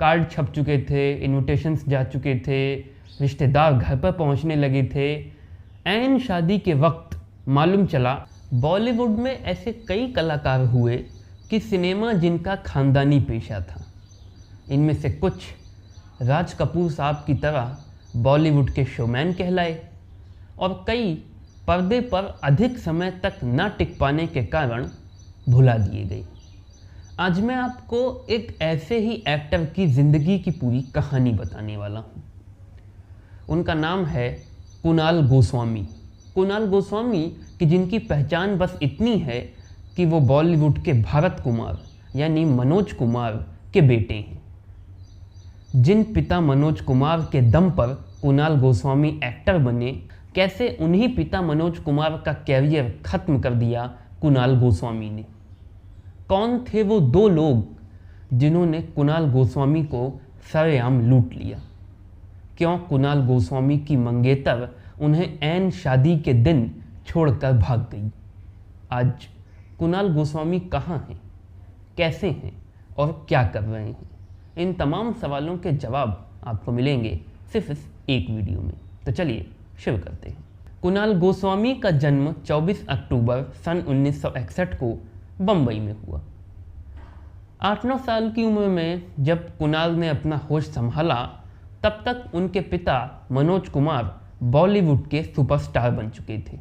Card छप चुके थे, इनविटेशंस जा चुके थे, रिश्तेदार घर पर पहुंचने लगे थे। ऐन शादी के वक्त मालूम चला बॉलीवुड में ऐसे कई कलाकार हुए कि सिनेमा जिनका खानदानी पेशा था। इनमें से कुछ राज कपूर साहब की तरह बॉलीवुड के शोमैन कहलाए और कई पर्दे पर अधिक समय तक ना टिक पाने के कारण भुला दिए गए। आज मैं आपको एक ऐसे ही एक्टर की ज़िंदगी की पूरी कहानी बताने वाला हूँ। उनका नाम है कुणाल गोस्वामी। कुणाल गोस्वामी की जिनकी पहचान बस इतनी है कि वो बॉलीवुड के भरत कुमार यानी मनोज कुमार के बेटे हैं। जिन पिता मनोज कुमार के दम पर कुणाल गोस्वामी एक्टर बने, कैसे उन्हीं पिता मनोज कुमार का कैरियर खत्म कर दिया कुणाल गोस्वामी ने। कौन थे वो दो लोग जिन्होंने कुणाल गोस्वामी को सरेआम लूट लिया? क्यों कुणाल गोस्वामी की मंगेतर उन्हें ऐन शादी के दिन छोड़कर भाग गई? आज कुणाल गोस्वामी कहाँ हैं, कैसे हैं और क्या कर रहे हैं? इन तमाम सवालों के जवाब आपको मिलेंगे सिर्फ इस एक वीडियो में। तो चलिए शुरू करते हैं। कुणाल गोस्वामी का जन्म 24 अक्टूबर सन 1961 को बम्बई में हुआ। 8-9 साल की उम्र में जब कुणाल ने अपना होश संभाला, तब तक उनके पिता मनोज कुमार बॉलीवुड के सुपरस्टार बन चुके थे।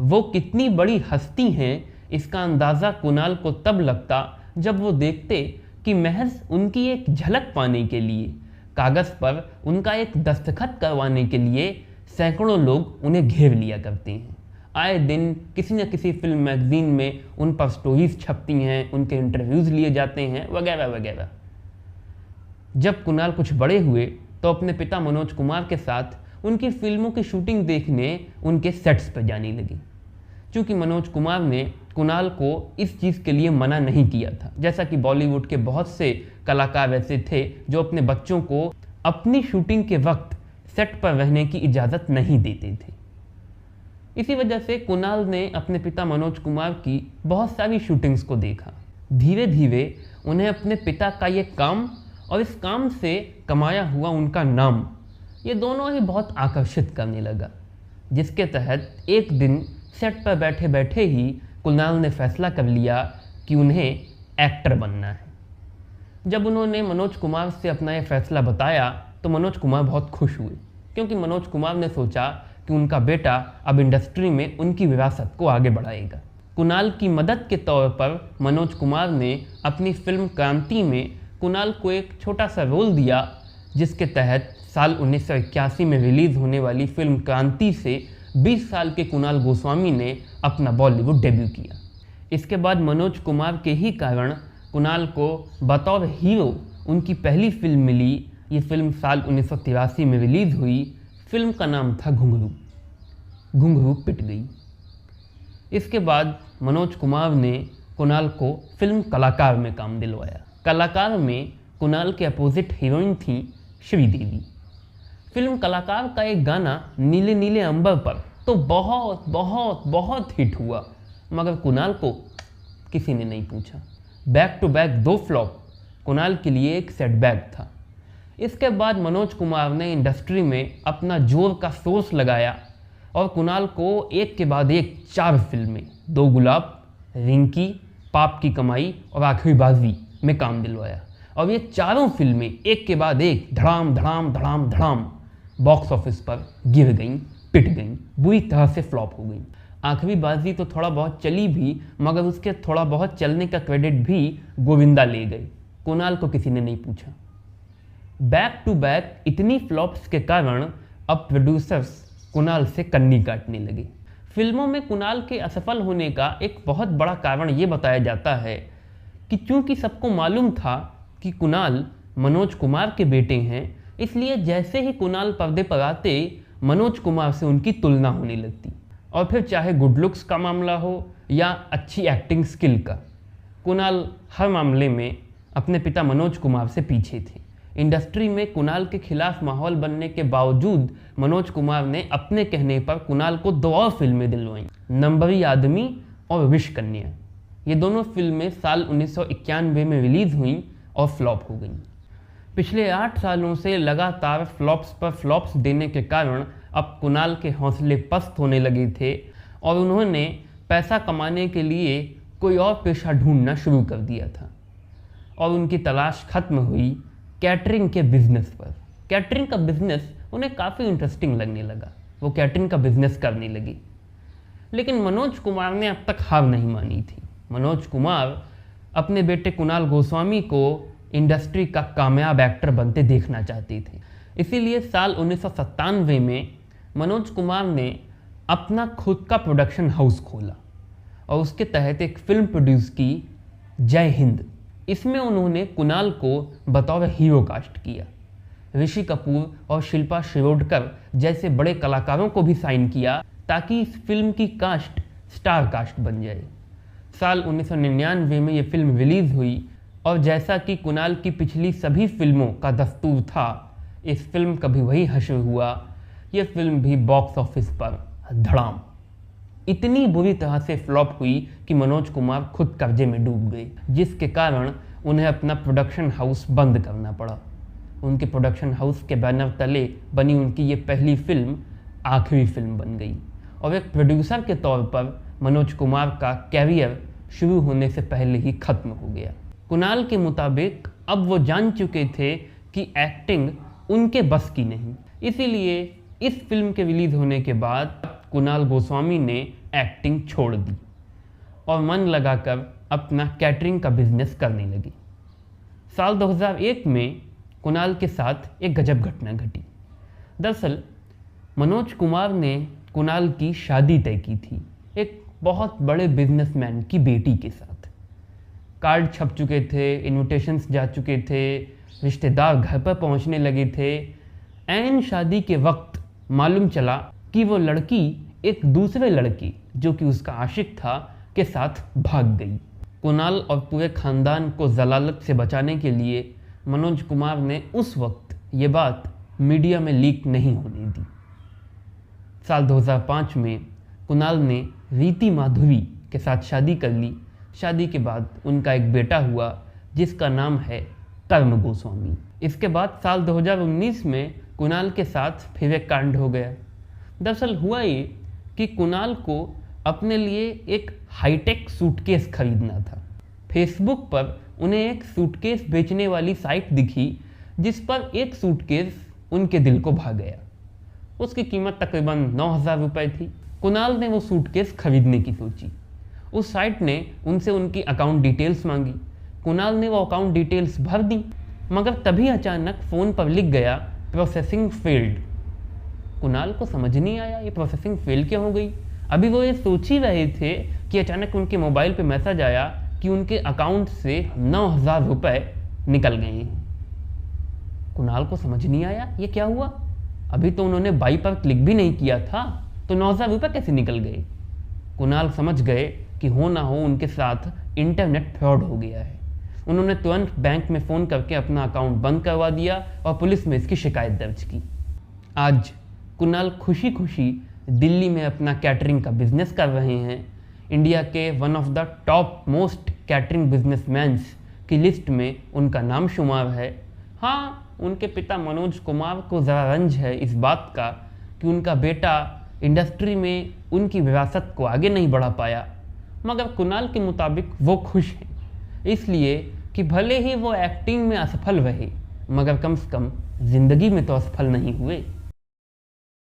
वो कितनी बड़ी हस्ती हैं इसका अंदाज़ा कुणाल को तब लगता जब वो देखते कि महज उनकी एक झलक पाने के लिए, कागज़ पर उनका एक दस्तखत करवाने के लिए सैकड़ों लोग उन्हें घेर लिया करते हैं। आए दिन किसी न किसी फिल्म मैगजीन में उन पर स्टोरीज छपती हैं, उनके इंटरव्यूज़ लिए जाते हैं वगैरह वगैरह। जब कुणाल कुछ बड़े हुए तो अपने पिता मनोज कुमार के साथ उनकी फिल्मों की शूटिंग देखने उनके सेट्स पर जाने लगे। चूँकि मनोज कुमार ने कुणाल को इस चीज़ के लिए मना नहीं किया था, जैसा कि बॉलीवुड के बहुत से कलाकार ऐसे थे जो अपने बच्चों को अपनी शूटिंग के वक्त सेट पर रहने की इजाज़त नहीं देते थे। इसी वजह से कुणाल ने अपने पिता मनोज कुमार की बहुत सारी शूटिंग्स को देखा। धीरे धीरे उन्हें अपने पिता का ये काम और इस काम से कमाया हुआ उनका नाम, ये दोनों ही बहुत आकर्षित करने लगा, जिसके तहत एक दिन सेट पर बैठे बैठे ही कुणाल ने फैसला कर लिया कि उन्हें एक्टर बनना है। जब उन्होंने मनोज कुमार से अपना ये फैसला बताया तो मनोज कुमार बहुत खुश हुए, क्योंकि मनोज कुमार ने सोचा कि उनका बेटा अब इंडस्ट्री में उनकी विरासत को आगे बढ़ाएगा। कुणाल की मदद के तौर पर मनोज कुमार ने अपनी फिल्म क्रांति में कुणाल को एक छोटा सा रोल दिया, जिसके तहत साल 1981 में रिलीज़ होने वाली फिल्म क्रांति से 20 साल के कुणाल गोस्वामी ने अपना बॉलीवुड डेब्यू किया। इसके बाद मनोज कुमार के ही कारण कुणाल को बतौर हीरो उनकी पहली फिल्म मिली। ये फिल्म साल 1983 में रिलीज़ हुई। फिल्म का नाम था घुंघरू। घुंघरू पिट गई। इसके बाद मनोज कुमार ने कुणाल को फिल्म कलाकार में काम दिलवाया। कलाकार में कुणाल के अपोजिट हीरोइन थी श्रीदेवी। फिल्म कलाकार का एक गाना नीले नीले अंबर पर तो बहुत बहुत बहुत हिट हुआ, मगर कुणाल को किसी ने नहीं पूछा। Back to back 2 flop Kunal के लिए एक सेटबैक था। इसके बाद मनोज कुमार ने इंडस्ट्री में अपना जोर का सोर्स लगाया और कुणाल को एक के बाद एक 4 फिल्में, 2 गुलाब, रिंकी, पाप की कमाई और आखिरी बाजी में काम दिलवाया। और ये चारों फिल्में एक के बाद एक धड़ाम धड़ाम धड़ाम धड़ाम बॉक्स ऑफिस पर गिर गईं, पिट गईं, बुरी तरह से फ्लॉप हो गईं। आखिरी बाजी तो थोड़ा बहुत चली भी, मगर उसके थोड़ा बहुत चलने का क्रेडिट भी गोविंदा ले गए। कुणाल को किसी ने नहीं पूछा। बैक टू बैक इतनी फ्लॉप्स के कारण अब प्रोड्यूसर्स कुणाल से कन्नी काटने लगे। फिल्मों में कुणाल के असफल होने का एक बहुत बड़ा कारण ये बताया जाता है कि चूंकि सबको मालूम था कि कुणाल मनोज कुमार के बेटे हैं, इसलिए जैसे ही कुणाल पर्दे पर आते मनोज कुमार से उनकी तुलना होने लगती। और फिर चाहे गुड लुक्स का मामला हो या अच्छी एक्टिंग स्किल का, कुणाल हर मामले में अपने पिता मनोज कुमार से पीछे थे। इंडस्ट्री में कुणाल के खिलाफ माहौल बनने के बावजूद मनोज कुमार ने अपने कहने पर कुणाल को 2 और फिल्में दिलवाईं, नंबरी आदमी और विश कन्या। ये दोनों फिल्में साल 1991 में रिलीज़ हुईं और फ्लॉप हो गईं। पिछले 8 सालों से लगातार फ्लॉप्स पर फ्लॉप्स देने के कारण अब कुणाल के हौसले पस्त होने लगे थे और उन्होंने पैसा कमाने के लिए कोई और पेशा ढूंढना शुरू कर दिया था और उनकी तलाश खत्म हुई कैटरिंग के बिजनेस पर। कैटरिंग का बिजनेस उन्हें काफ़ी इंटरेस्टिंग लगने लगा, वो कैटरिंग का बिजनेस करने लगी। लेकिन मनोज कुमार ने अब तक हार नहीं मानी थी। मनोज कुमार अपने बेटे कुणाल गोस्वामी को इंडस्ट्री का कामयाब एक्टर बनते देखना चाहते थे। इसीलिए साल 1997 में मनोज कुमार ने अपना खुद का प्रोडक्शन हाउस खोला और उसके तहत एक फिल्म प्रोड्यूस की, जय हिंद। इसमें उन्होंने कुणाल को बतौर हीरो कास्ट किया। ऋषि कपूर और शिल्पा शिरोडकर जैसे बड़े कलाकारों को भी साइन किया ताकि इस फिल्म की कास्ट स्टार कास्ट बन जाए। साल 1999 में ये फिल्म रिलीज़ हुई और जैसा कि कुणाल की पिछली सभी फिल्मों का दस्तूर था, इस फिल्म का भी वही हश्र हुआ। ये फिल्म भी बॉक्स ऑफिस पर धड़ाम, इतनी बुरी तरह से फ्लॉप हुई कि मनोज कुमार खुद कर्जे में डूब गए, जिसके कारण उन्हें अपना प्रोडक्शन हाउस बंद करना पड़ा। उनके प्रोडक्शन हाउस के बैनर तले बनी उनकी ये पहली फिल्म आखिरी फिल्म बन गई और एक प्रोड्यूसर के तौर पर मनोज कुमार का कैरियर शुरू होने से पहले ही खत्म हो गया। कुणाल के मुताबिक अब वो जान चुके थे कि एक्टिंग उनके बस की नहीं, इसीलिए इस फिल्म के रिलीज़ होने के बाद कुणाल गोस्वामी ने एक्टिंग छोड़ दी और मन लगाकर अपना कैटरिंग का बिजनेस करने लगी। साल 2001 में कुणाल के साथ एक गजब घटना घटी। दरअसल मनोज कुमार ने कुणाल की शादी तय की थी एक बहुत बड़े बिजनेसमैन की बेटी के साथ। कार्ड छप चुके थे, इनविटेशंस जा चुके थे, रिश्तेदार घर पर पहुंचने लगे थे। ऐन शादी के वक्त मालूम चला कि वो लड़की एक दूसरे लड़के जो कि उसका आशिक था के साथ भाग गई। कुणाल और पूरे खानदान को जलालत से बचाने के लिए मनोज कुमार ने उस वक्त ये बात मीडिया में लीक नहीं होने दी। साल 2005 में कुणाल ने रीति माधुरी के साथ शादी कर ली। शादी के बाद उनका एक बेटा हुआ जिसका नाम है कर्म गोस्वामी। इसके बाद साल 2019 में कुणाल के साथ फिर एक कांड हो गया। दरअसल हुआ ये कि कुणाल को अपने लिए एक हाईटेक सूटकेस खरीदना था। फेसबुक पर उन्हें एक सूटकेस बेचने वाली साइट दिखी जिस पर एक सूटकेस उनके दिल को भा गया। उसकी कीमत तकरीबन 9,000 रुपये थी। कुणाल ने वो सूटकेस खरीदने की सोची। उस साइट ने उनसे उनकी अकाउंट डिटेल्स मांगी। कुणाल ने वो अकाउंट डिटेल्स भर दी, मगर तभी अचानक फ़ोन पर लिख गया प्रोसेसिंग फेल्ड। कुणाल को समझ नहीं आया ये प्रोसेसिंग फेल क्यों हो गई। अभी वो ये सोच ही रहे थे कि अचानक उनके मोबाइल पे मैसेज आया कि उनके अकाउंट से 9,000 रुपये निकल गए हैं। कुणाल को समझ नहीं आया ये क्या हुआ। अभी तो उन्होंने बाई पर क्लिक भी नहीं किया था, तो 9,000 रुपये कैसे निकल गए। कुणाल समझ गए कि हो ना हो उनके साथ इंटरनेट फ्रॉड हो गया है। उन्होंने तुरंत बैंक में फ़ोन करके अपना अकाउंट बंद करवा दिया और पुलिस में इसकी शिकायत दर्ज की। आज कुणाल खुशी खुशी दिल्ली में अपना कैटरिंग का बिजनेस कर रहे हैं। इंडिया के one of the top most catering businessman's की लिस्ट में उनका नाम शुमार है। हाँ, उनके पिता मनोज कुमार को ज़रा रंज है इस बात का कि उनका बेटा इंडस्ट्री में उनकी विरासत को आगे नहीं बढ़ा पाया, मगर कुणाल के मुताबिक वो खुश हैं इसलिए कि भले ही वो एक्टिंग में असफल रहे, मगर कम से कम ज़िंदगी में तो असफल नहीं हुए।